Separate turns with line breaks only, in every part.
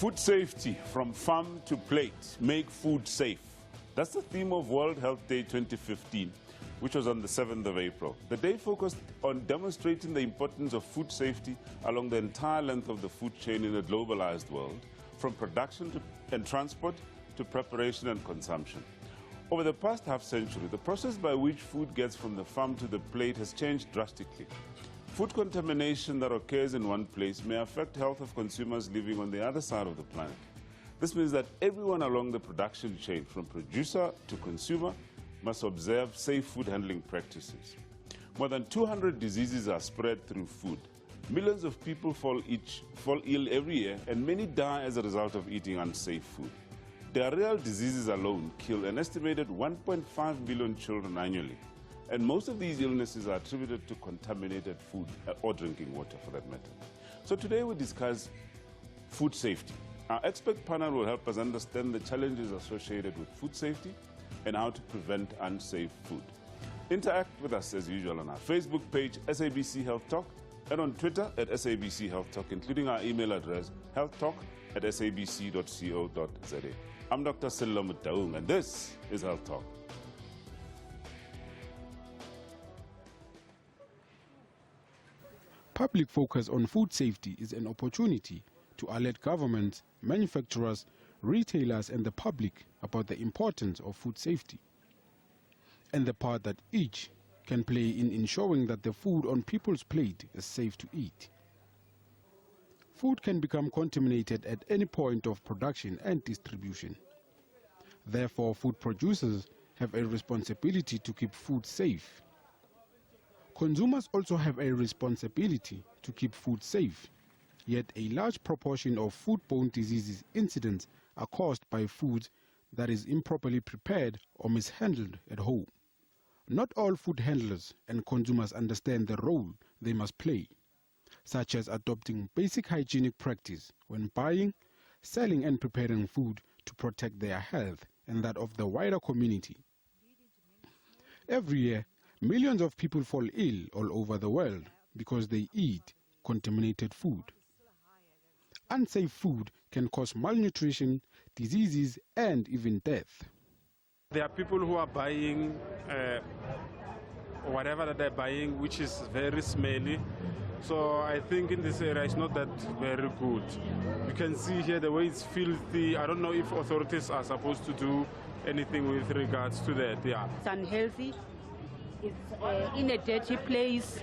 Food safety, from farm to plate, make food safe. That's the theme of World Health Day 2015, which was on the 7th of April. The day focused on demonstrating the importance of food safety along the entire length of the food chain in a globalized world, from production and transport to preparation and consumption. Over the past half-century, the process by which food gets from the farm to the plate has changed drastically. Food contamination that occurs in one place may affect health of consumers living on the other side of the planet. This means that everyone along the production chain, from producer to consumer, must observe safe food handling practices. More than 200 diseases are spread through food. Millions of people fall ill every year, and many die as a result of eating unsafe food. Diarrheal diseases alone kill an estimated 1.5 million children annually. And most of these illnesses are attributed to contaminated food or drinking water, for that matter. So today we discuss food safety. Our expert panel will help us understand the challenges associated with food safety and how to prevent unsafe food. Interact with us as usual on our Facebook page, SABC Health Talk, and on Twitter at SABC Health Talk, including our email address, healthtalk@sabc.co.za. I'm Dr. Sello Mutaung, and this is Health Talk.
Public focus on food safety is an opportunity to alert governments, manufacturers, retailers and the public about the importance of food safety and the part that each can play in ensuring that the food on people's plate is safe to eat. Food can become contaminated at any point of production and distribution. Therefore, food producers have a responsibility to keep food safe. Consumers also have a responsibility to keep food safe, yet a large proportion of foodborne diseases incidents are caused by food that is improperly prepared or mishandled at home. Not all food handlers and consumers understand the role they must play, such as adopting basic hygienic practice when buying, selling and preparing food to protect their health and that of the wider community. Every year, millions of people fall ill all over the world because they eat contaminated food. Unsafe food can cause malnutrition, diseases, and even death.
There are people who are buying whatever that they're buying, which is very smelly. So I think in this area it's not that very good. You can see here the way it's filthy. I don't know if authorities are supposed to do anything with regards to that. Yeah.
It's unhealthy. It's in a dirty place.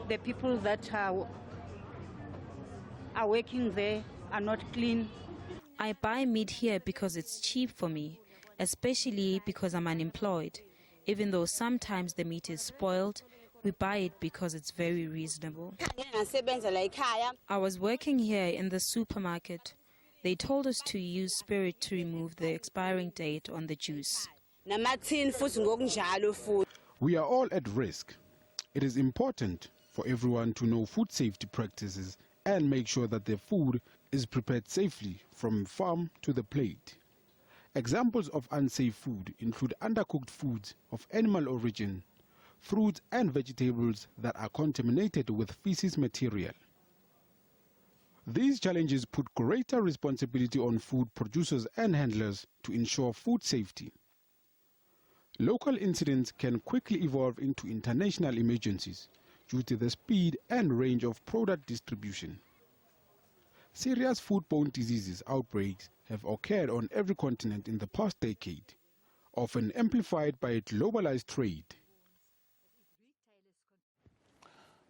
The people that are working there are not clean.
I buy meat here because it's cheap for me, especially because I'm unemployed. Even though sometimes the meat is spoiled, we buy it because it's very reasonable. I was working here in the supermarket. They told us to use spirit to remove the expiring date on the juice.
We are all at risk. It is important for everyone to know food safety practices and make sure that their food is prepared safely from farm to the plate. Examples of unsafe food include undercooked foods of animal origin, fruits and vegetables that are contaminated with feces material. These challenges put greater responsibility on food producers and handlers to ensure food safety. Local incidents can quickly evolve into international emergencies due to the speed and range of product distribution. Serious foodborne diseases outbreaks have occurred on every continent in the past decade, often amplified by globalized trade.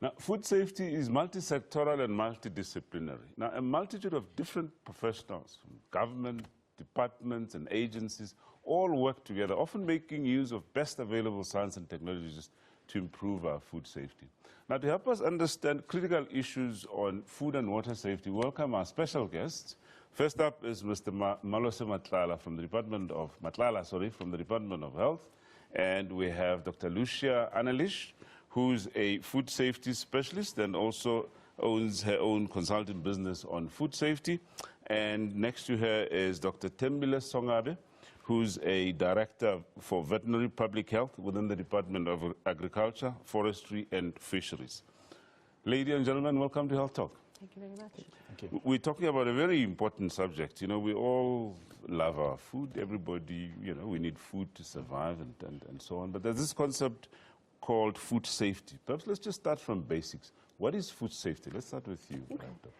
Now, food safety is multi-sectoral and multidisciplinary. Now, a multitude of different professionals, from government, departments and agencies, all work together, often making use of best available science and technologies to improve our food safety. Now, to help us understand critical issues on food and water safety, welcome our special guests. First up is Mr. Malose Matlala from the Department of Health, and we have Dr. Lucia Annelish, who's a food safety specialist and also owns her own consulting business on food safety. And next to her is Dr. Tembile Songabe, who's a director for veterinary public health within the Department of Agriculture, Forestry and Fisheries. Ladies and gentlemen, welcome to Health Talk.
Thank you very much.
Thank you.
We're talking about a very important subject. You know, we all love our food. Everybody, you know, we need food to survive and so on. But there's this concept called food safety. Perhaps let's just start from basics. What is food safety? Let's start with you,
Okay.
Dr.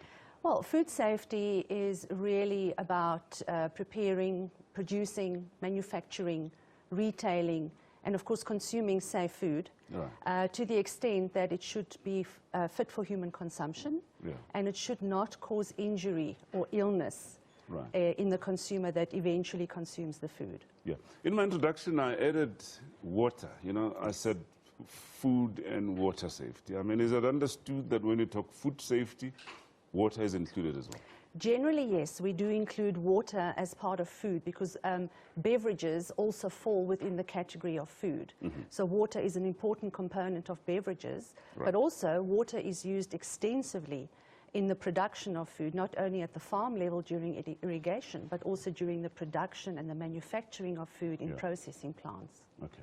Well, food safety is really about preparing, producing, manufacturing, retailing, and of course consuming safe food,
Right.
to the extent that it should be fit for human consumption,
Yeah.
and it should not cause injury or illness
Right.
in the consumer that eventually consumes the food.
Yeah. In my introduction, I added water. You know, I said food and water safety. I mean, is it understood that when you talk food safety, water is included as well?
Generally, yes, we do include water as part of food because beverages also fall within the category of food. So water is an important component of beverages, but also water is used extensively in the production of food, not only at the farm level during irrigation, but also during the production and the manufacturing of food in processing plants.
Okay.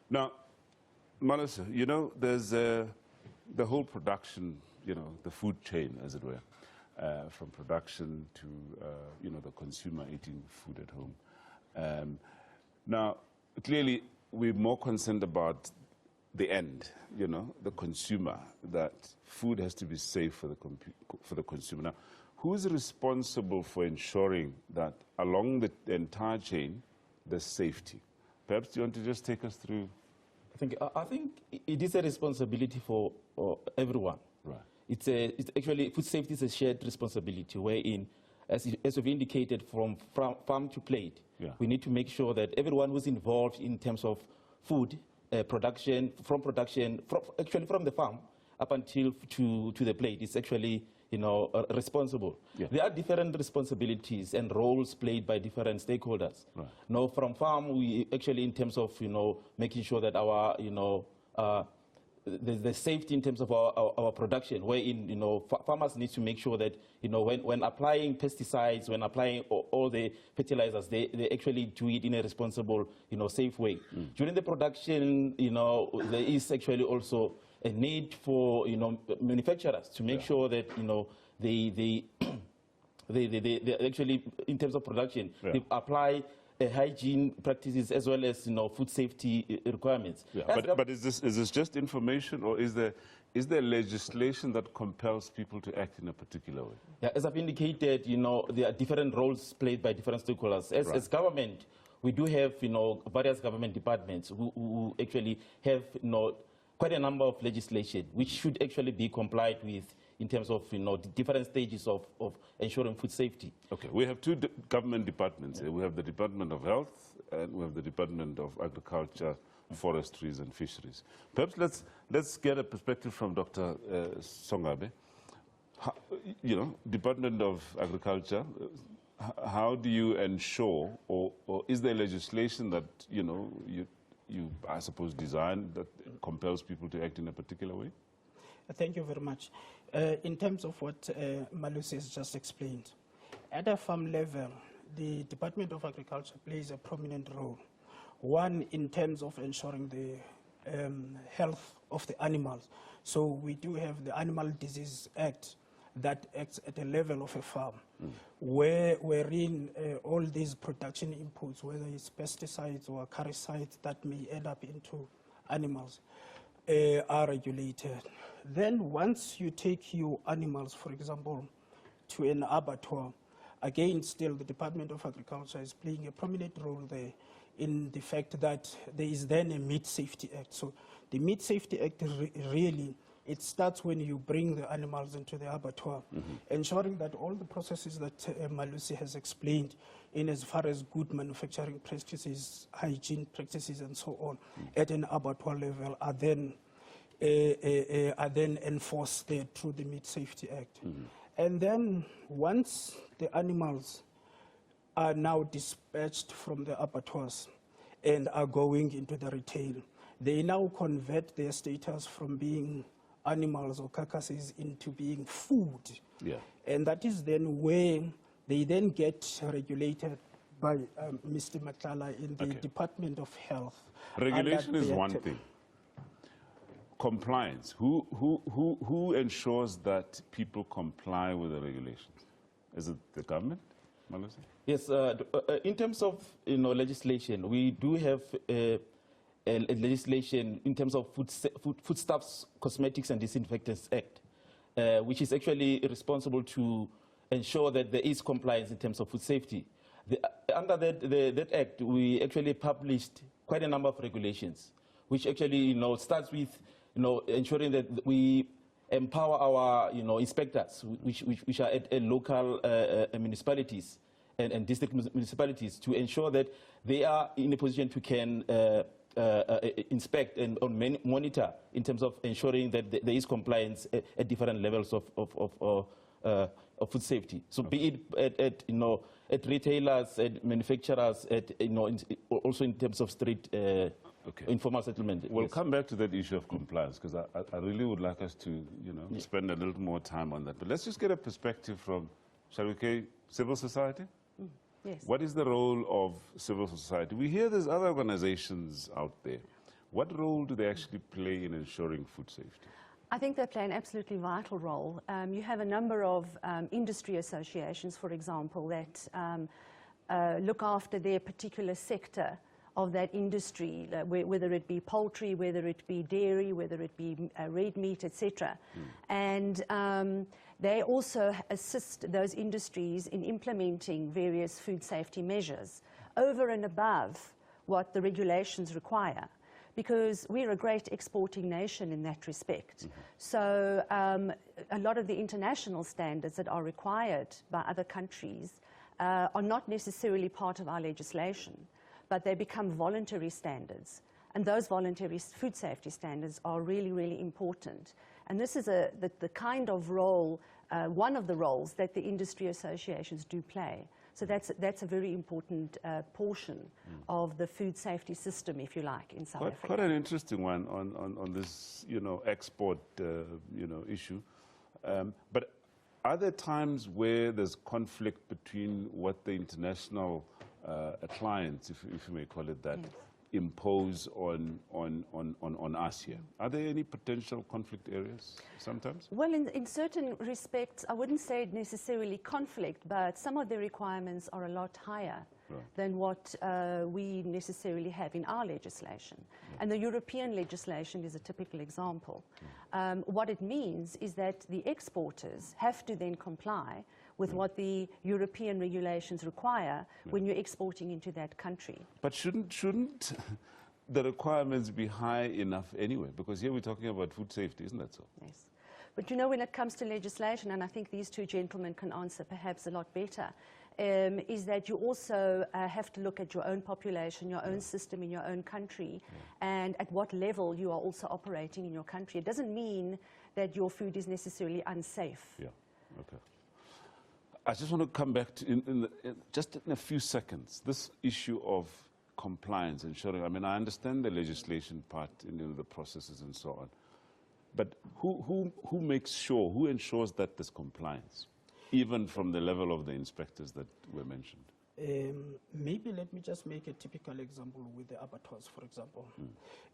Now, Melissa, you know, there's the whole production, you know, the food chain, as it were, from production to, you know, the consumer eating food at home. Now, clearly, we're more concerned about the end, you know, the consumer, that food has to be safe for the consumer. Now, who is responsible for ensuring that along the entire chain, there's safety? Perhaps you want to just take us through.
I think it is a responsibility for everyone.
Right.
It's actually, food safety is a shared responsibility wherein, as we've indicated, from farm to plate, we need to make sure that everyone who's involved in terms of food production, from the farm up until to the plate, is actually, you know, responsible.
Yeah.
There are different responsibilities and roles played by different stakeholders.
Right.
Now, from farm, we actually, in terms of, you know, making sure that our, you know, the safety in terms of our production, wherein, you know, farmers need to make sure that, you know, when applying pesticides, when applying all the fertilizers, they actually do it in a responsible, you know, safe way. During the production, you know, there is actually also a need for, you know, manufacturers to make sure that, you know, they actually, in terms of production, they apply hygiene practices as well as, you know, food safety requirements.
Yeah. But is this just information, or is there legislation that compels people to act in a particular way?
Yeah, as I've indicated, you know, there are different roles played by different stakeholders. As government, we do have, you know, various government departments who actually have, you know, quite a number of legislation which should actually be complied with in terms of, you know, the different stages of ensuring food safety. Okay,
we have two government departments here. We have the Department of Health and we have the Department of Agriculture, Forestries and Fisheries. Perhaps let's get a perspective from Dr. Songabe. You know, Department of Agriculture, how do you ensure, or is there legislation that, you know, you, I suppose, design that compels people to act in a particular way?
Thank you very much. In terms of what Malusi has just explained, at a farm level, the Department of Agriculture plays a prominent role. One, in terms of ensuring the health of the animals. So we do have the Animal Disease Act that acts at the level of a farm, wherein all these production inputs, whether it's pesticides or acaricides that may end up into animals, are regulated. Then once you take your animals, for example, to an abattoir, again, still the Department of Agriculture is playing a prominent role there in the fact that there is then a Meat Safety Act. So the Meat Safety Act really, it starts when you bring the animals into the abattoir, ensuring that all the processes that Malusi has explained in as far as good manufacturing practices, hygiene practices and so on at an abattoir level are then enforced there through the Meat Safety Act. And then once the animals are now dispatched from the abattoirs and are going into the retail, they now convert their status from being animals or carcasses into being food.
Yeah.
And that is then where they then get regulated by Mr. Matlala in the Department of Health.
Regulation is one thing. compliance. Who ensures that people comply with the regulations? Is it the government, Malusi?
Yes, in terms of legislation, we do have a legislation in terms of Foodstuffs, Cosmetics and Disinfectants Act, which is actually responsible to ensure that there is compliance in terms of food safety. Under that act, we actually published quite a number of regulations, which actually starts with ensuring that we empower our inspectors, which are at local municipalities and district municipalities, to ensure that they are in a position to can inspect and monitor in terms of ensuring that there is compliance at different levels of food safety. So be it at retailers, at manufacturers, at also in terms of street informal settlement.
We'll come back to that issue of compliance, because I really would like us to spend a little more time on that. But let's just get a perspective from, shall we say, civil society?
Yes.
What is the role of civil society? We hear there's other organizations out there. What role do they actually play in ensuring food safety?
I think they play an absolutely vital role. You have a number of industry associations, for example, that look after their particular sector of that industry, whether it be poultry, whether it be dairy, whether it be red meat, etc. And they also assist those industries in implementing various food safety measures over and above what the regulations require, because we're a great exporting nation in that respect. So a lot of the international standards that are required by other countries are not necessarily part of our legislation, but they become voluntary standards. And those voluntary food safety standards are really, really important. And this is the kind of role, one of the roles that the industry associations do play. So that's a very important portion of the food safety system, if you like, in South Africa.
Quite an interesting one on this, export, issue. But are there times where there's conflict between what the international clients, if you may call it that, impose on us here? Are there any potential conflict areas sometimes?
Well, in certain respects, I wouldn't say necessarily conflict, but some of the requirements are a lot higher than what we necessarily have in our legislation. And the European legislation is a typical example. What it means is that the exporters have to then comply with what the European regulations require when you're exporting into that country.
But shouldn't the requirements be high enough anyway? Because here we're talking about food safety, isn't that so?
Yes. But when it comes to legislation, and I think these two gentlemen can answer perhaps a lot better, is that you also have to look at your own population, your own system in your own country, and at what level you are also operating in your country. It doesn't mean that your food is necessarily unsafe.
Yeah, okay. I just want to come back to, just in a few seconds, this issue of compliance, ensuring, I mean, I understand the legislation part, the processes and so on, but who makes sure, who ensures that there's compliance, even from the level of the inspectors that were mentioned?
Maybe let me just make a typical example with the abattoirs, for example.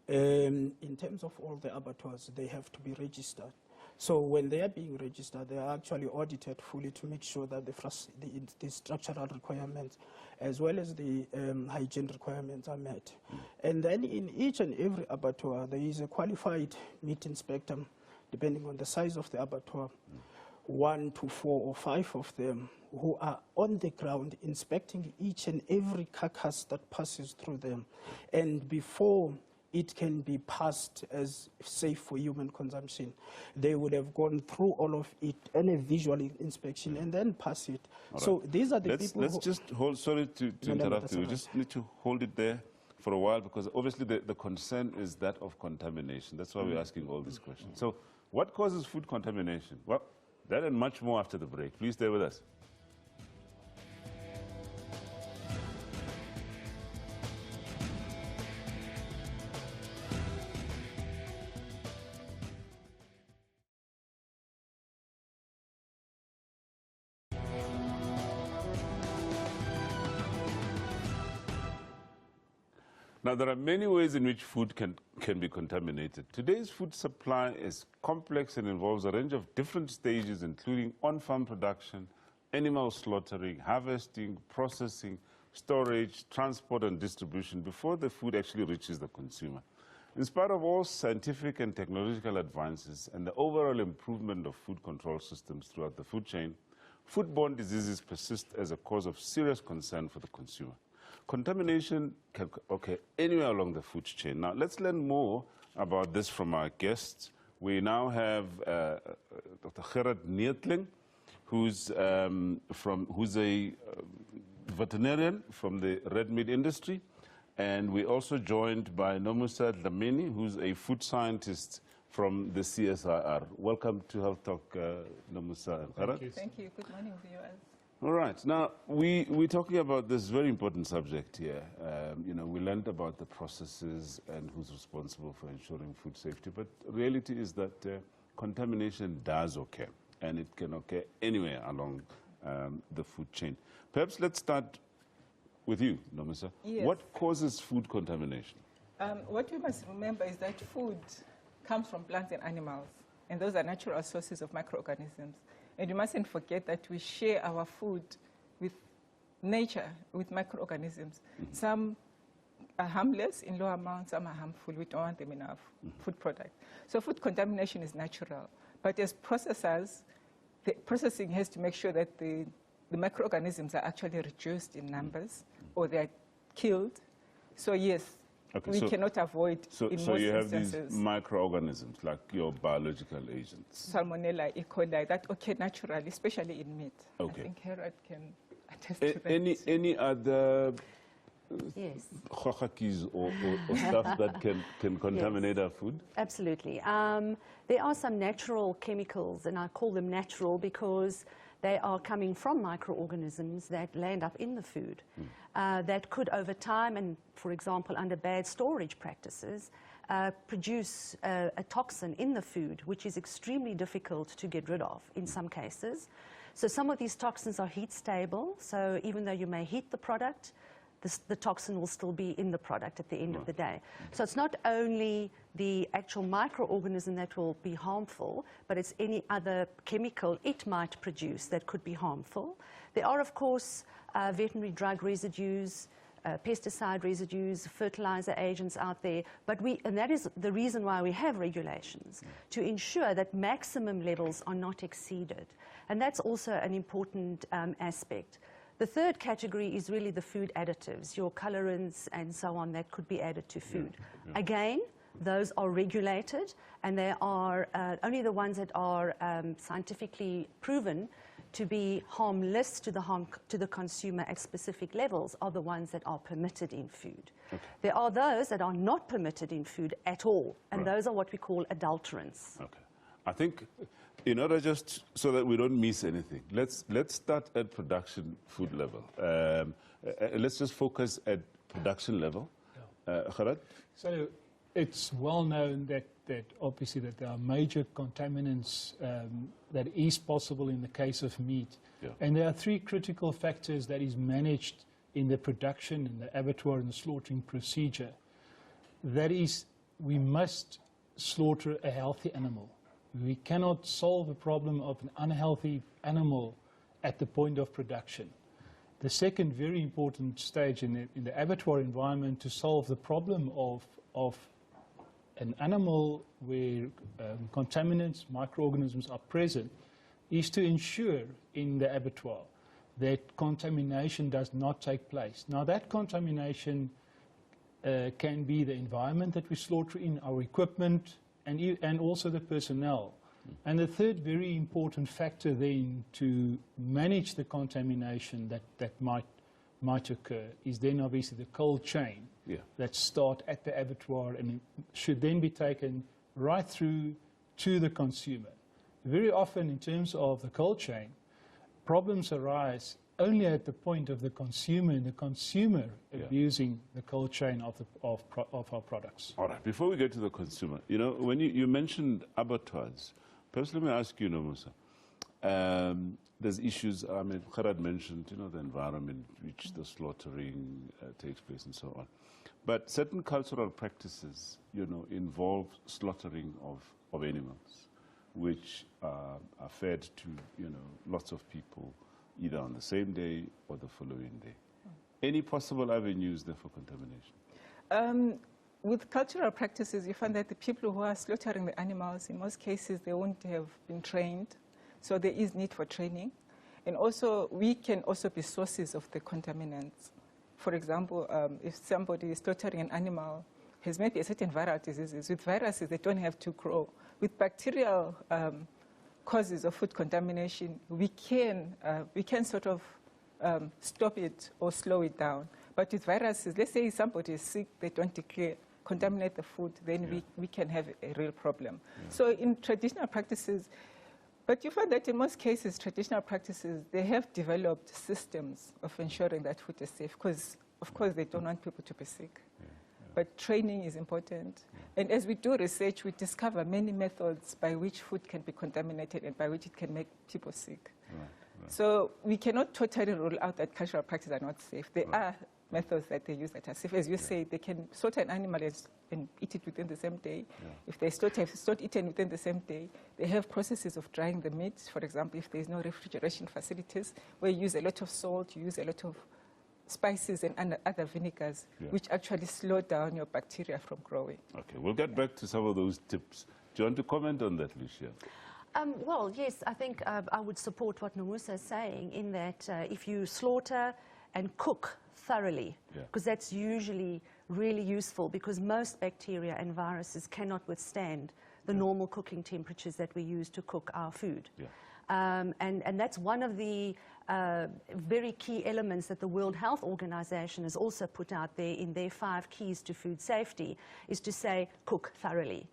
In terms of all the abattoirs, they have to be registered. So when they are being registered, they are actually audited fully to make sure that the structural requirements as well as the hygiene requirements are met. And then in each and every abattoir, there is a qualified meat inspector, depending on the size of the abattoir, 1 to 4 or 5 of them, who are on the ground inspecting each and every carcass that passes through them. And before it can be passed as safe for human consumption, they would have gone through all of it and a visual inspection and then pass it. All so right. These are the people
Let's just hold, sorry to interrupt you, we just need to hold it there for a while, because obviously the concern is that of contamination. That's why we're asking all these questions. So what causes food contamination? Well, that and much more after the break. Please stay with us. Now, there are many ways in which food can be contaminated. Today's food supply is complex and involves a range of different stages, including on-farm production, animal slaughtering, harvesting, processing, storage, transport, and distribution before the food actually reaches the consumer. In spite of all scientific and technological advances and the overall improvement of food control systems throughout the food chain, foodborne diseases persist as a cause of serious concern for the consumer. Contamination can occur anywhere along the food chain. Now, let's learn more about this from our guests. We now have Dr. Gerard Neethling, who's a veterinarian from the red meat industry. And we're also joined by Nomusa Dlamini, who's a food scientist from the CSIR. Welcome to Health Talk, Nomusa and Gerard.
Thank you. Good morning, viewers.
All right. Now, we're talking about this very important subject here. We learned about the processes and who's responsible for ensuring food safety, but reality is that contamination does occur, and it can occur anywhere along the food chain. Perhaps let's start with you, Nomusa.
Yes.
What causes food contamination?
What we must remember is that food comes from plants and animals, and those are natural sources of microorganisms. And we mustn't forget that we share our food with nature, with microorganisms. Some are harmless in low amounts, some are harmful. We don't want them in our food product. So food contamination is natural. But as processors, the processing has to make sure that the microorganisms are actually reduced in numbers or they're killed. So yes, we cannot avoid in most instances.
So you have these microorganisms, like your biological agents.
Salmonella, E. coli, that occur naturally, especially in meat. Okay. I think Gerard can attest to that.
Any other
Yes.
or stuff that can contaminate our food?
Absolutely. There are some natural chemicals, and I call them natural because they are coming from microorganisms that land up in the food that could, over time, and for example, under bad storage practices, produce a toxin in the food, which is extremely difficult to get rid of in some cases. So some of these toxins are heat stable, so even though you may heat the product, the toxin will still be in the product at the end of the day. So it's not only the actual microorganism that will be harmful, but it's any other chemical it might produce that could be harmful. There are, of course, veterinary drug residues, pesticide residues, fertilizer agents out there, and that is the reason why we have regulations, to ensure that maximum levels are not exceeded. And that's also an important aspect. The third category is really the food additives, your colorants and so on that could be added to food. Again, those are regulated, and they are only the ones that are scientifically proven to be harmless to the consumer at specific levels are the ones that are permitted in food. There are those that are not permitted in food at all, and those are what we call adulterants.
I think, in order just so that we don't miss anything, let's start at production food level. Let's just focus at production level. Gerard?
So it's well known that obviously that there are major contaminants that is possible in the case of meat. And there are three critical factors that is managed in the production, in the abattoir and the slaughtering procedure. That is, we must slaughter a healthy animal. We cannot solve the problem of an unhealthy animal at the point of production. The second very important stage in the abattoir environment to solve the problem of an animal where contaminants, microorganisms are present, is to ensure in the abattoir that contamination does not take place. Now that contamination can be the environment that we slaughter in, our equipment, and also the personnel. And the third very important factor then to manage the contamination that might occur is then obviously the cold chain that start at the abattoir and should then be taken right through to the consumer. Very often in terms of the cold chain, problems arise only at the point of the consumer and the consumer abusing the cold chain of our products.
All right, before we get to the consumer, when you mentioned abattoirs, perhaps let me ask you, Nomusa, There's issues, I mean, Kharad mentioned, you know, the environment which the slaughtering takes place and so on. But certain cultural practices, you know, involve slaughtering of animals, which are fed to, you know, lots of people either on the same day or the following day. Any possible avenues there for contamination?
With cultural practices, you find that the people who are slaughtering the animals, in most cases, they won't have been trained. So there is need for training. And also, we can also be sources of the contaminants. For example, if somebody is slaughtering an animal, has maybe a certain viral diseases. With viruses, they don't have to grow. With bacterial causes of food contamination, we can sort of stop it or slow it down. But with viruses, let's say somebody is sick, they don't declare, contaminate the food, then we can have a real problem. So in traditional practices, but you find that in most cases, traditional practices, they have developed systems of ensuring that food is safe, because, of course, they don't want people to be sick. But training is important. And as we do research, we discover many methods by which food can be contaminated and by which it can make people sick. So we cannot totally rule out that cultural practices are not safe. There are methods that they use that are safe. As you say, they can slaughter an animal and eat it within the same day. If they slaughter, if it's not eaten within the same day, they have processes of drying the meat. For example, if there's no refrigeration facilities, where you use a lot of salt, you use a lot of spices and other vinegars, which actually slow down your bacteria from growing.
Okay, we'll get back to some of those tips. Do you want to comment on that, Lucia?
Well, yes, I think I would support what Nomusa is saying in that if you slaughter and cook thoroughly, because that's usually really useful, because most bacteria and viruses cannot withstand the normal cooking temperatures that we use to cook our food. And that's one of the very key elements that the World Health Organization has also put out there in their 5 keys to food safety, is to say cook thoroughly.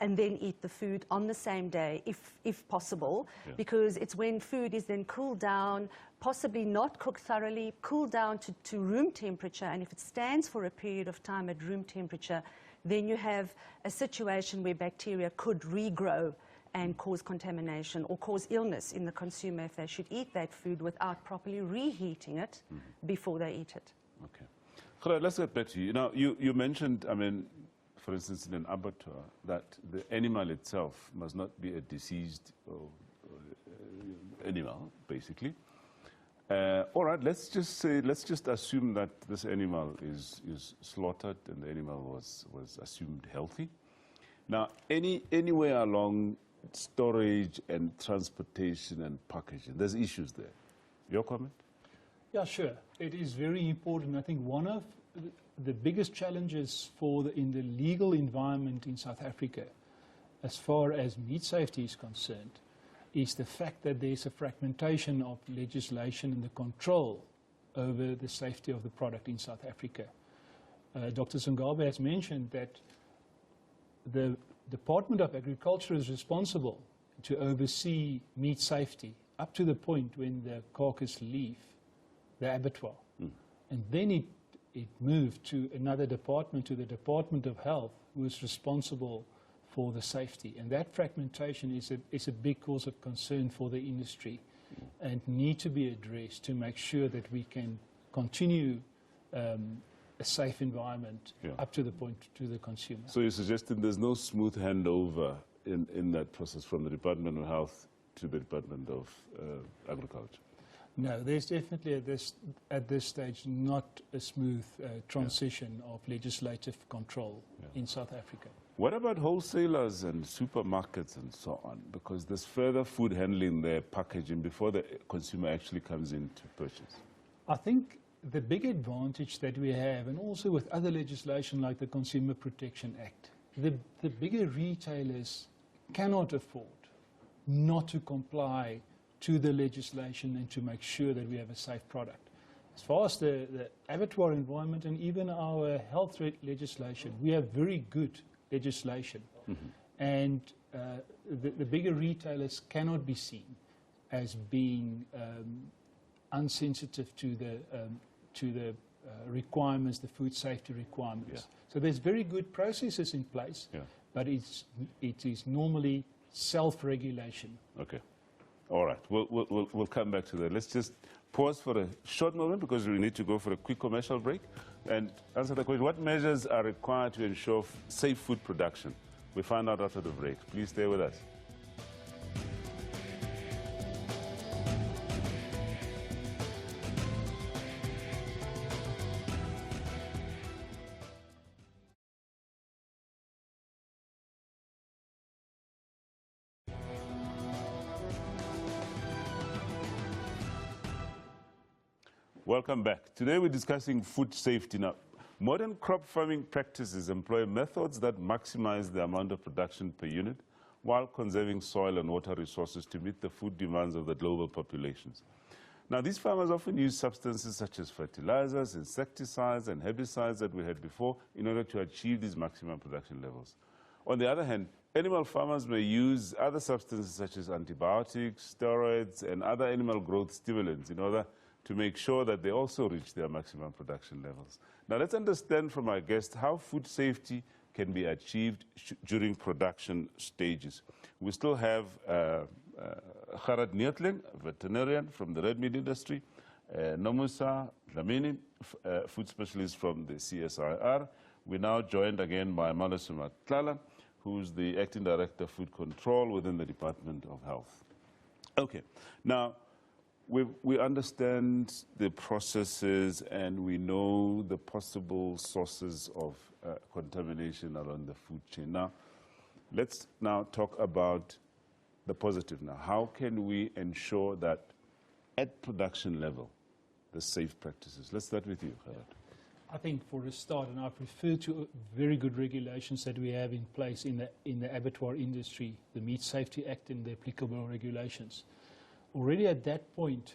And then eat the food on the same day, if possible, because it's when food is then cooled down, possibly not cooked thoroughly, cooled down to room temperature, and if it stands for a period of time at room temperature, then you have a situation where bacteria could regrow and cause contamination or cause illness in the consumer if they should eat that food without properly reheating it before they eat it.
Okay. Khala, let's get back to you. Now, you mentioned, I mean, for instance, in an abattoir, that the animal itself must not be a diseased animal, basically. All right, let's just assume that this animal is slaughtered and the animal was assumed healthy. Now, anywhere along storage and transportation and packaging, there's issues there. Your comment?
Yeah, sure. It is very important. I think one of the biggest challenges in the legal environment in South Africa, as far as meat safety is concerned, is the fact that there's a fragmentation of legislation and the control over the safety of the product in South Africa. Dr. Zangabe has mentioned that the Department of Agriculture is responsible to oversee meat safety up to the point when the carcass leave the abattoir. And then it moved to another department, to the Department of Health, who is responsible for the safety. And that fragmentation is a big cause of concern for the industry and need to be addressed to make sure that we can continue a safe environment up to the point to the consumer.
So you're suggesting there's no smooth handover in that process from the Department of Health to the Department of Agriculture?
No, there's definitely at this stage not a smooth transition of legislative control in South Africa.
What about wholesalers and supermarkets and so on? Because there's further food handling there, packaging, before the consumer actually comes in to purchase.
I think the big advantage that we have, and also with other legislation like the Consumer Protection Act, the bigger retailers cannot afford not to comply to the legislation and to make sure that we have a safe product. As far as the abattoir environment and even our health legislation, we have very good legislation. And the bigger retailers cannot be seen as being unsensitive to the requirements, the food safety requirements. So there's very good processes in place, but it is normally self-regulation.
Okay. All right, we'll come back to that. Let's just pause for a short moment because we need to go for a quick commercial break and answer the question, what measures are required to ensure safe food production? We find out after the break. Please stay with us. Welcome back. Today we're discussing food safety. Now, modern crop farming practices employ methods that maximize the amount of production per unit while conserving soil and water resources to meet the food demands of the global populations. Now, these farmers often use substances such as fertilizers, insecticides, and herbicides that we had before in order to achieve these maximum production levels. On the other hand, animal farmers may use other substances such as antibiotics, steroids, and other animal growth stimulants in order to make sure that they also reach their maximum production levels. Now, let's understand from our guest how food safety can be achieved during production stages. We still have Gerard Neertling, a veterinarian from the red meat industry, Nomusa Dlamini, food specialist from the CSIR. We're now joined again by Malusima Tlala, who's the acting director of food control within the Department of Health. Okay, now, we understand the processes and we know the possible sources of contamination along the food chain. Now, let's now talk about the positive now. How can we ensure that at production level, the safe practices? Let's start with you, Gerard.
I think for a start, and I've referred to very good regulations that we have in place in the abattoir industry, the Meat Safety Act and the applicable regulations. Already at that point,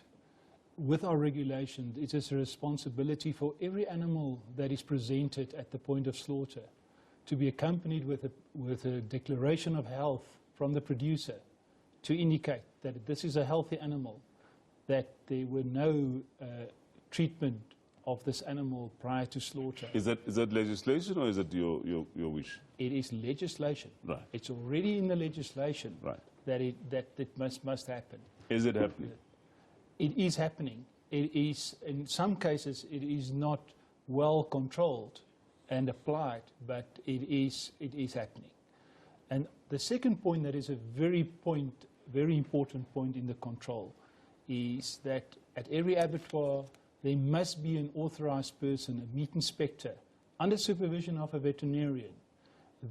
with our regulation, it is a responsibility for every animal that is presented at the point of slaughter to be accompanied with a declaration of health from the producer to indicate that this is a healthy animal, that there were no treatment of this animal prior to slaughter.
Is that legislation or is it your wish?
It is legislation.
Right.
It's already in the legislation
right.
that it must happen.
Is it happening?
It is happening. It is, in some cases, it is not well controlled and applied, but it is happening. And the second point that is a very important point in the control is that at every abattoir there must be an authorized person, a meat inspector, under supervision of a veterinarian,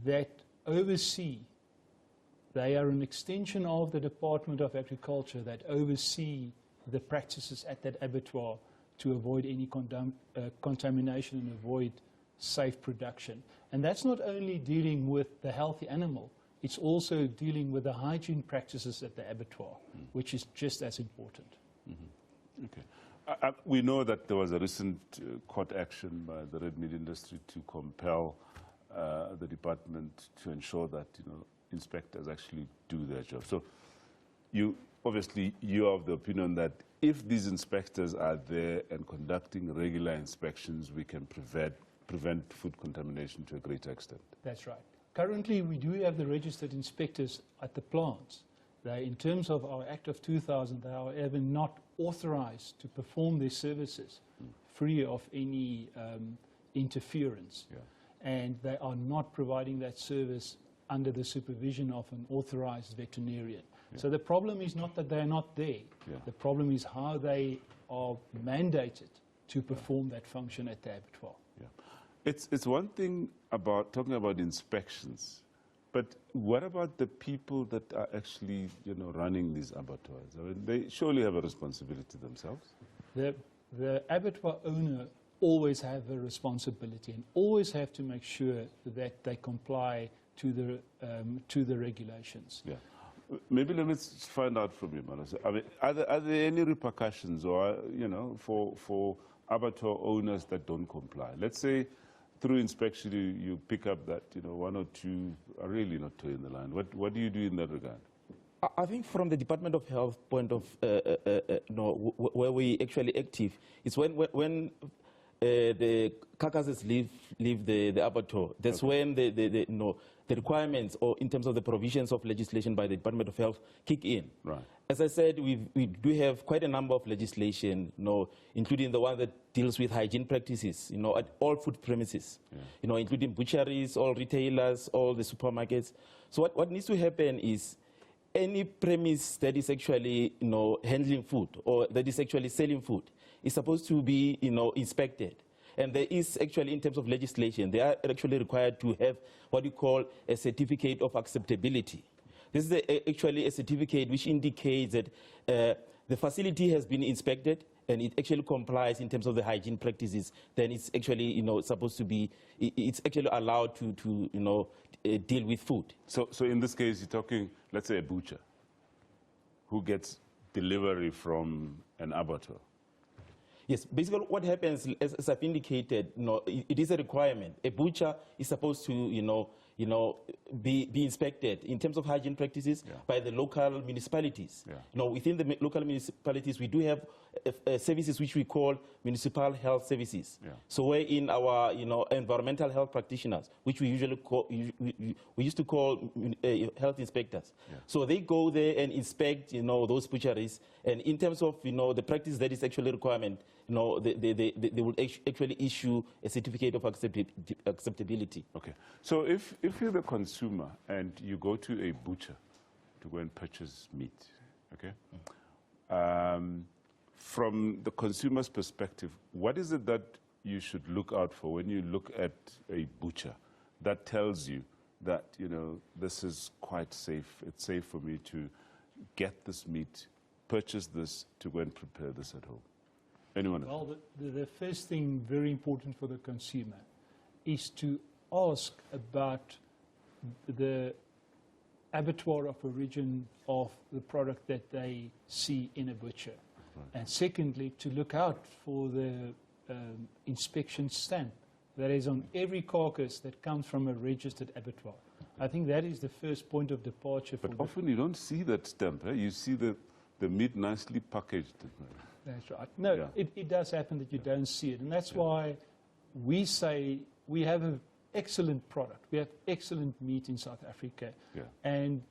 that oversee. They are an extension of the Department of Agriculture that oversee the practices at that abattoir to avoid any contamination and avoid safe production. And that's not only dealing with the healthy animal, it's also dealing with the hygiene practices at the abattoir, which is just as important.
Mm-hmm. Okay. We know that there was a recent court action by the red meat industry to compel the department to ensure that, inspectors actually do their job. So obviously you're of the opinion that if these inspectors are there and conducting regular inspections, we can prevent food contamination to a greater extent.
That's right. Currently, we do have the registered inspectors at the plants. They, in terms of our Act of 2000, they are however not authorized to perform their services free of any interference. Yeah. And they are not providing that service under the supervision of an authorized veterinarian. Yeah. So the problem is not that they are not there. Yeah. The problem is how they are mandated to perform that function at the abattoir.
Yeah. It's one thing about talking about inspections, but what about the people that are actually running these abattoirs? I mean, they surely have a responsibility themselves.
The abattoir owner always have a responsibility and always have to make sure that they comply to the regulations.
Yeah. Maybe let me find out from you, Manas. I mean, are there any repercussions, or for abattoir owners that don't comply? Let's say through inspection you pick up that one or two are really not toeing the line. What do you do in that regard?
I think from the Department of Health point of where we actually active is when the carcasses leave the abattoir, that's when the requirements, or in terms of the provisions of legislation by the Department of Health, kick in.
Right.
As I said, we do have quite a number of legislation, including the one that deals with hygiene practices, at all food premises, including butcheries, all retailers, all the supermarkets. So what needs to happen is any premise that is actually, handling food or that is actually selling food is supposed to be, inspected. And there is actually, in terms of legislation, they are actually required to have what you call a certificate of acceptability. This is actually a certificate which indicates that the facility has been inspected and it actually complies in terms of the hygiene practices. Then it's actually, supposed to be, it's actually allowed to deal with food.
So in this case, you're talking, let's say, a butcher who gets delivery from an abattoir.
Yes, basically what happens, as I've indicated, it is a requirement. A butcher is supposed to, be inspected in terms of hygiene practices by the local municipalities. Within the local municipalities, we do have services which we call municipal health services. So we're in our, environmental health practitioners, which we usually call, we used to call health inspectors. So they go there and inspect, those butcheries, and in terms of, the practice that is actually a requirement, they will actually issue a certificate of acceptability.
Okay. So if you're the consumer and you go to a butcher to go and purchase meat, okay, from the consumer's perspective, what is it that you should look out for when you look at a butcher that tells you that, this is quite safe, it's safe for me to get this meat, purchase this, to go and prepare this at home? Anyone?
Well, the first thing very important for the consumer is to ask about the abattoir of origin of the product that they see in a butcher. Right. And secondly, to look out for the inspection stamp that is on every carcass that comes from a registered abattoir. I think that is the first point of departure.
But often you don't see that stamp. You see the meat nicely packaged.
That's right. No, it does happen that you don't see it. And that's why we say we have an excellent product. We have excellent meat in South Africa. And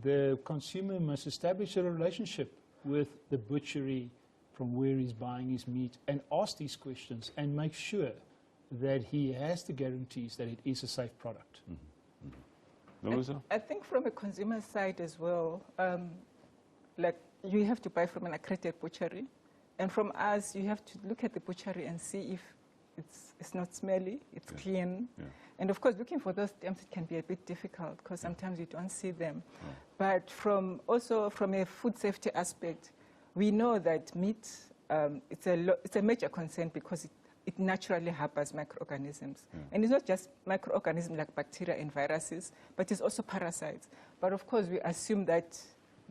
the consumer must establish a relationship with the butchery from where he's buying his meat and ask these questions and make sure that he has the guarantees that it is a safe product.
I think from a consumer side as well, like you have to buy from an accredited butchery. And from us, you have to look at the butchery and see if it's not smelly, it's clean. And of course, looking for those stamps, it can be a bit difficult because sometimes you don't see them. But also from a food safety aspect, we know that meat, it's a major concern because it naturally harbors microorganisms. And it's not just microorganisms like bacteria and viruses, but it's also parasites. But of course, we assume that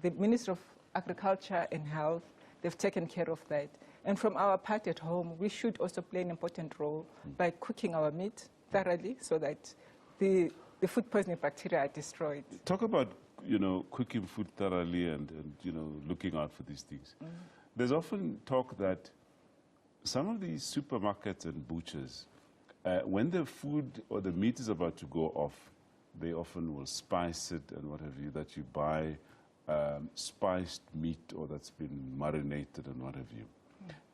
the Ministry of Agriculture and Health, they've taken care of that. And from our part at home, we should also play an important role by cooking our meat thoroughly so that the food poisoning bacteria are destroyed.
Talk about, cooking food thoroughly and looking out for these things. There's often talk that some of these supermarkets and butchers, when the food or the meat is about to go off, they often will spice it and what have you, that you buy spiced meat or that's been marinated and what have you.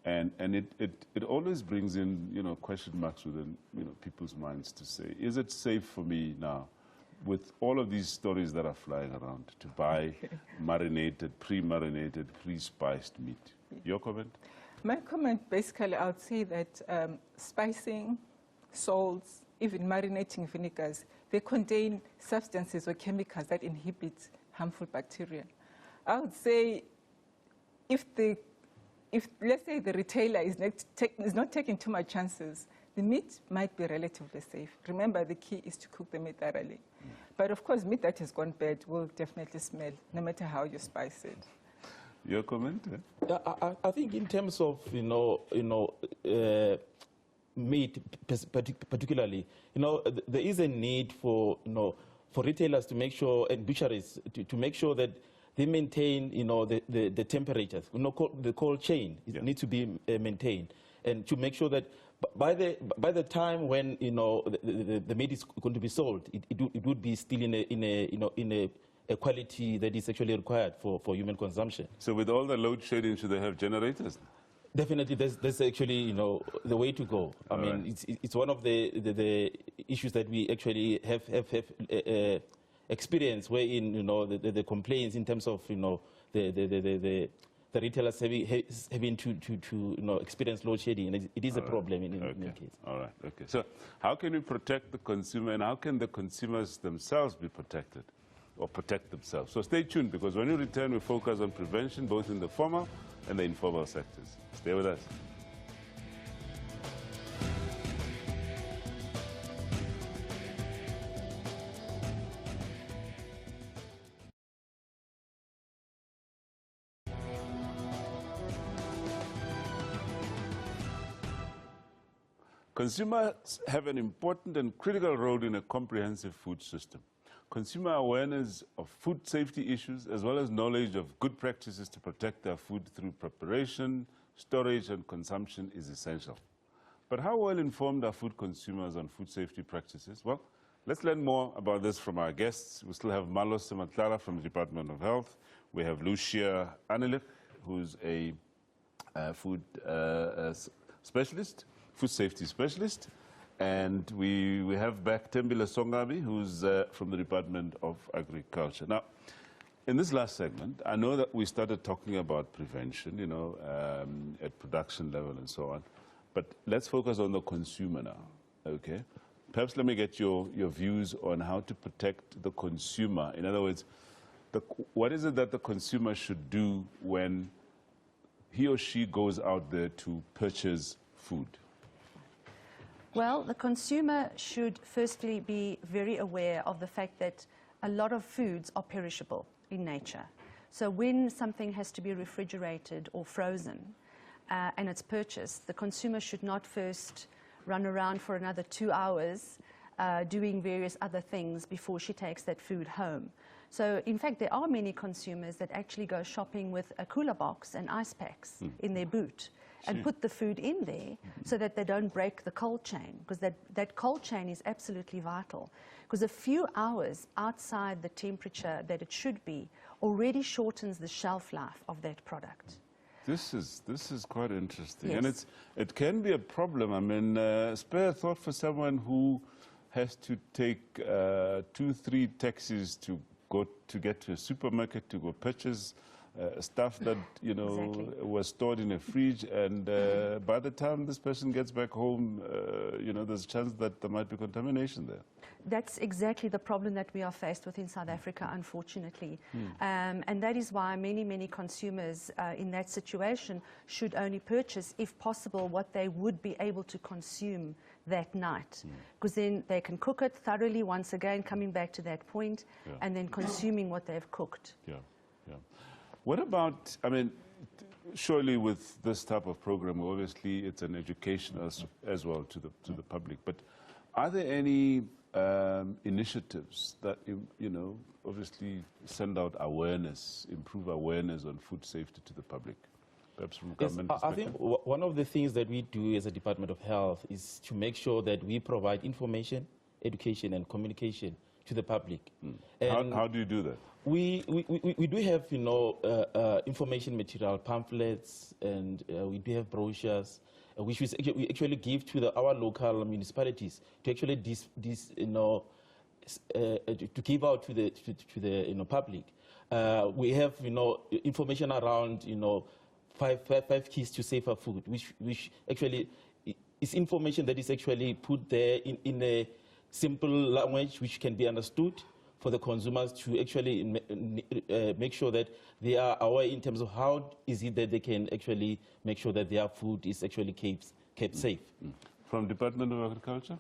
And it always brings in, question marks within, people's minds to say, is it safe for me now, with all of these stories that are flying around, to buy marinated, pre-marinated, pre-spiced meat? Your comment?
My comment, basically, I would say that spicing, salts, even marinating vinegars, they contain substances or chemicals that inhibit harmful bacteria. I would say if let's say the retailer is not taking too much chances, the meat might be relatively safe. Remember, the key is to cook the meat thoroughly. But of course, meat that has gone bad will definitely smell, no matter how you spice it.
Your comment?
I think in terms of meat particularly, there is a need for for retailers to make sure, and butcheries to make sure that they maintain the temperatures. The cold chain needs to be maintained, and to make sure that by the time when the meat is going to be sold, it would be still in a quality that is actually required for human consumption.
So with all the load shedding, should they have generators?
Definitely, that's actually the way to go. I mean, it's one of the issues that we actually have experienced, wherein the complaints in terms of the retailers having to experience load shedding, and it is a problem in many cases.
All right. Okay. So how can we protect the consumer, and how can the consumers themselves be protected, or protect themselves? So stay tuned, because when we return, we focus on prevention, both in the formal and the informal sectors. Stay with us. Consumers have an important and critical role in a comprehensive food system. Consumer awareness of food safety issues, as well as knowledge of good practices to protect their food through preparation, storage, and consumption is essential. But how well informed are food consumers on food safety practices? Well, let's learn more about this from our guests. We still have Malo Sematlala from the Department of Health. We have Lucia Anilik, who's a food specialist, food safety specialist. And we have back Tembile Songabi, who's from the Department of Agriculture. Now, in this last segment, I know that we started talking about prevention, at production level and so on. But let's focus on the consumer now, okay? Perhaps let me get your views on how to protect the consumer. In other words, what is it that the consumer should do when he or she goes out there to purchase food?
Well, the consumer should firstly be very aware of the fact that a lot of foods are perishable in nature. So when something has to be refrigerated or frozen and it's purchased, the consumer should not first run around for another 2 hours doing various other things before she takes that food home. So in fact, there are many consumers that actually go shopping with a cooler box and ice packs in their boot, and put the food in there so that they don't break the cold chain, because that cold chain is absolutely vital. Because a few hours outside the temperature that it should be already shortens the shelf life of that product.
This is quite interesting.
Yes.
And it can be a problem. I mean, spare a thought for someone who has to take 2-3 taxis to get to a supermarket to go purchase stuff that was stored in a fridge, and by the time this person gets back home, there's a chance that there might be contamination there.
That's exactly the problem that we are faced with in South Africa, unfortunately. And that is why many consumers in that situation should only purchase, if possible, what they would be able to consume that night. Because then they can cook it thoroughly, once again, coming back to that point, and then consuming what they've cooked.
Yeah. What about, I mean, surely with this type of program, obviously it's an education as well to the public, but are there any initiatives that, obviously send out awareness, improve awareness on food safety to the public? Perhaps from a government perspective?
I think one of the things that we do as a Department of Health is to make sure that we provide information, education, and communication to the public.
How do you do that?
We do have, information material, pamphlets, and we do have brochures, which we actually give to our local municipalities to actually to give out to the public. We have information around five keys to safer food, which actually is information that is actually put there in a simple language which can be understood for the consumers to actually make sure that they are aware in terms of how is it that they can actually make sure that their food is actually kept safe.
From Department of Agriculture?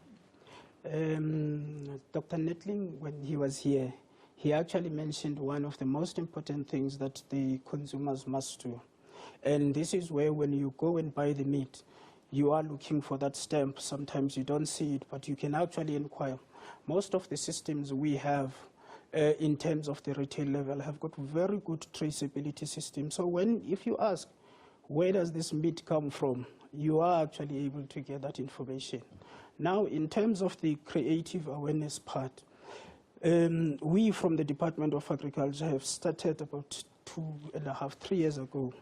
Dr. Netling, when he was here, he actually mentioned one of the most important things that the consumers must do. And this is where when you go and buy the meat, you are looking for that stamp. Sometimes you don't see it, but you can actually inquire. Most of the systems we have in terms of the retail level have got very good traceability systems. So if you ask, where does this meat come from? you are actually able to get that information. Now, in terms of the creative awareness part, we from the Department of Agriculture have started about 2.5, 3 years ago,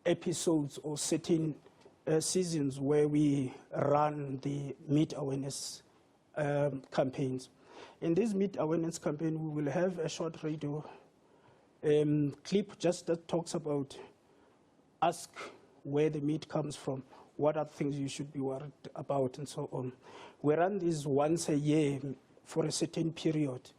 episodes or certain seasons where we run the meat awareness campaigns. In this meat awareness campaign, we will have a short radio clip just that talks about ask where the meat comes from, what are things you should be worried about, and so on. We run this once a year for a certain period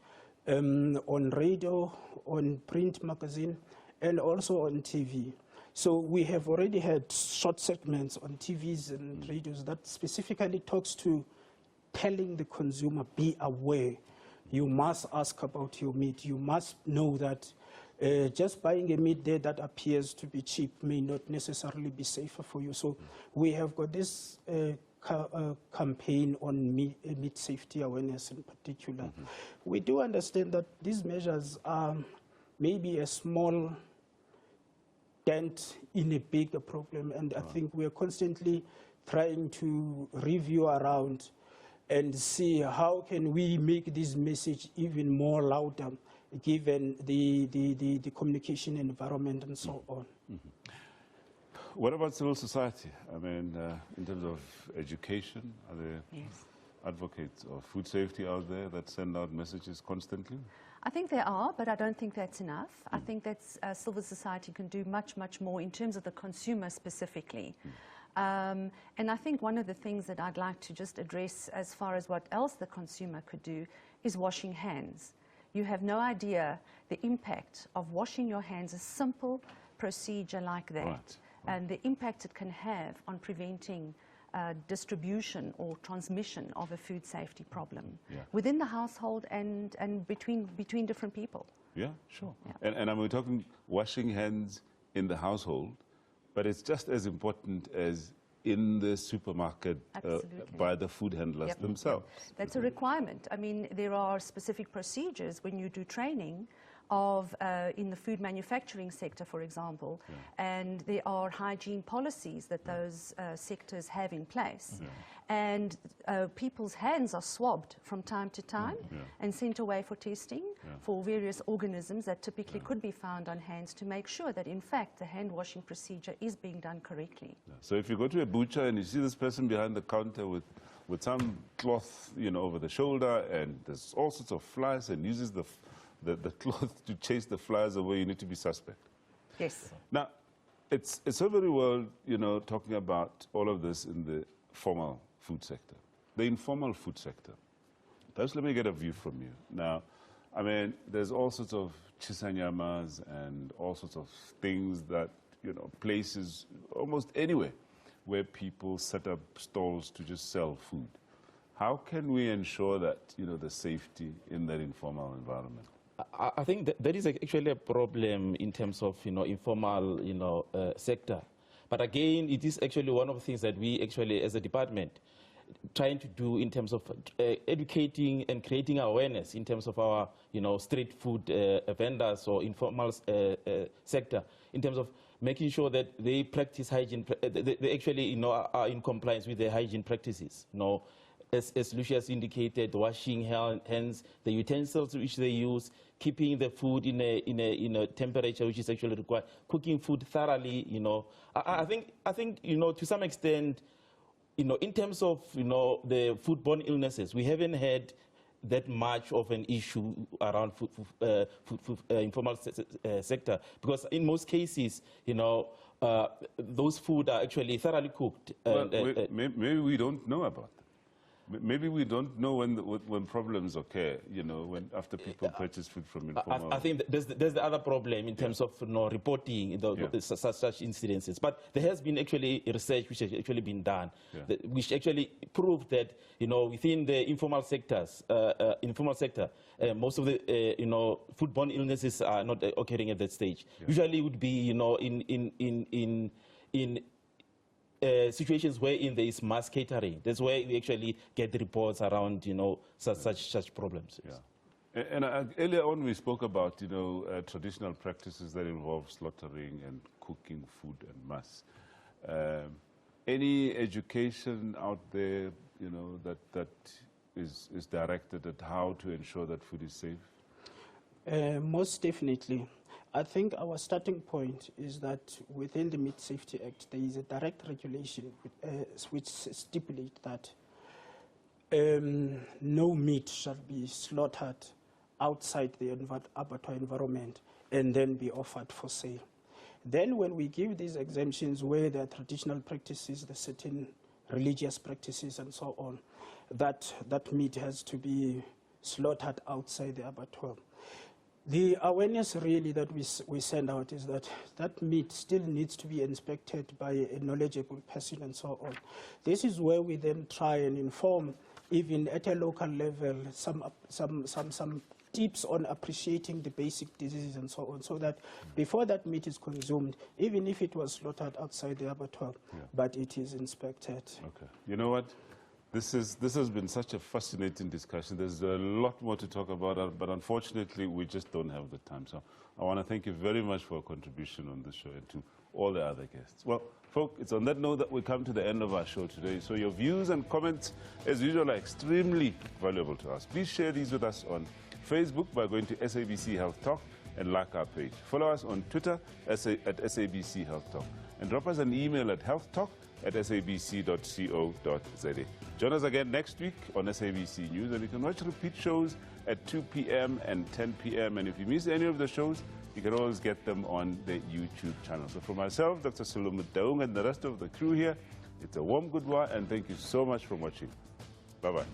on radio, on print magazine, and also on TV. So we have already had short segments on TVs and radios that specifically talks to telling the consumer, be aware. You must ask about your meat. You must know that just buying a meat there that appears to be cheap may not necessarily be safer for you. So we have got this campaign on meat safety awareness in particular. We do understand that these measures are maybe a small dent in a bigger problem, and I think we are constantly trying to review around and see how can we make this message even more louder given the communication environment and so on.
What about civil society? I mean, in terms of education, are there advocates of food safety out there that send out messages constantly?
I think there are, but I don't think that's enough. I think that civil society can do much, much more in terms of the consumer specifically. And I think one of the things that I'd like to just address as far as what else the consumer could do is washing hands. You have no idea the impact of washing your hands, a simple procedure like that, and the impact it can have on preventing distribution or transmission of a food safety problem within the household and between different people.
Yeah, sure. Yeah. And we're talking washing hands in the household, but it's just as important as in the supermarket by the food handlers themselves.
That's a requirement. I mean, there are specific procedures when you do training of in the food manufacturing sector, for example, and there are hygiene policies that those sectors have in place. And people's hands are swabbed from time to time and sent away for testing for various organisms that typically could be found on hands to make sure that, in fact, the hand washing procedure is being done correctly.
So if you go to a butcher and you see this person behind the counter with some cloth, you know, over the shoulder, and there's all sorts of flies, and uses the cloth to chase the flies away, you need to be suspect.
Yes.
Now, it's so very well, you know, talking about all of this in the formal food sector. The informal food sector. Perhaps let me get a view from you. Now, I mean, there's all sorts of chisanyamas and all sorts of things that, you know, places almost anywhere where people set up stalls to just sell food. How can we ensure that, you know, the safety in that informal environment?
I think that is actually a problem in terms of, you know, informal, you know, sector. But again, it is actually one of the things that we actually, as a department, trying to do in terms of educating and creating awareness in terms of our, you know, street food vendors or informal sector, in terms of making sure that they practice hygiene, they actually, you know, are in compliance with their hygiene practices. You know, as Lucius indicated, washing hands, the utensils which they use, keeping the food in a temperature which is actually required, cooking food thoroughly. You know, I think you know, to some extent, you know, in terms of, you know, the foodborne illnesses, we haven't had that much of an issue around informal sector, because in most cases, you know, those food are actually thoroughly cooked.
Well, maybe we don't know about that. Maybe we don't know when problems occur, you know, when after people purchase food from informal.
I think there's the other problem in terms of, you know, reporting such incidences. But there has been actually research which has actually been done, which actually proved that, you know, within the informal sectors, most of the you know, foodborne illnesses are not occurring at that stage. Usually, would be, you know, in situations wherein there is mass catering. That's where we actually get the reports around, you know, such problems.
Yeah. And earlier on we spoke about, you know, traditional practices that involve slaughtering and cooking food en masse. Any education out there, you know, that is directed at how to ensure that food is safe?
Most definitely. I think our starting point is that within the Meat Safety Act, there is a direct regulation which stipulates that no meat shall be slaughtered outside the abattoir environment and then be offered for sale. Then when we give these exemptions where there are traditional practices, the certain religious practices and so on, that meat has to be slaughtered outside the abattoir. The awareness really that we send out is that meat still needs to be inspected by a knowledgeable person and so on. This is where we then try and inform, even at a local level, some tips on appreciating the basic diseases and so on, so that before that meat is consumed, even if it was slaughtered outside the abattoir, but it is inspected.
Okay. You know what? This has been such a fascinating discussion. There's a lot more to talk about, but unfortunately, we just don't have the time. So I want to thank you very much for your contribution on this show and to all the other guests. Well, folks, it's on that note that we come to the end of our show today. So your views and comments, as usual, are extremely valuable to us. Please share these with us on Facebook by going to SABC Health Talk and like our page. Follow us on Twitter at SABC Health Talk. And drop us an email at healthtalk@sabc.co.za. Join us again next week on SABC News, and you can watch repeat shows at 2 p.m. and 10 p.m. And if you miss any of the shows, you can always get them on the YouTube channel. So for myself, Dr. Solomon Daung, and the rest of the crew here, it's a warm goodbye, and thank you so much for watching. Bye-bye.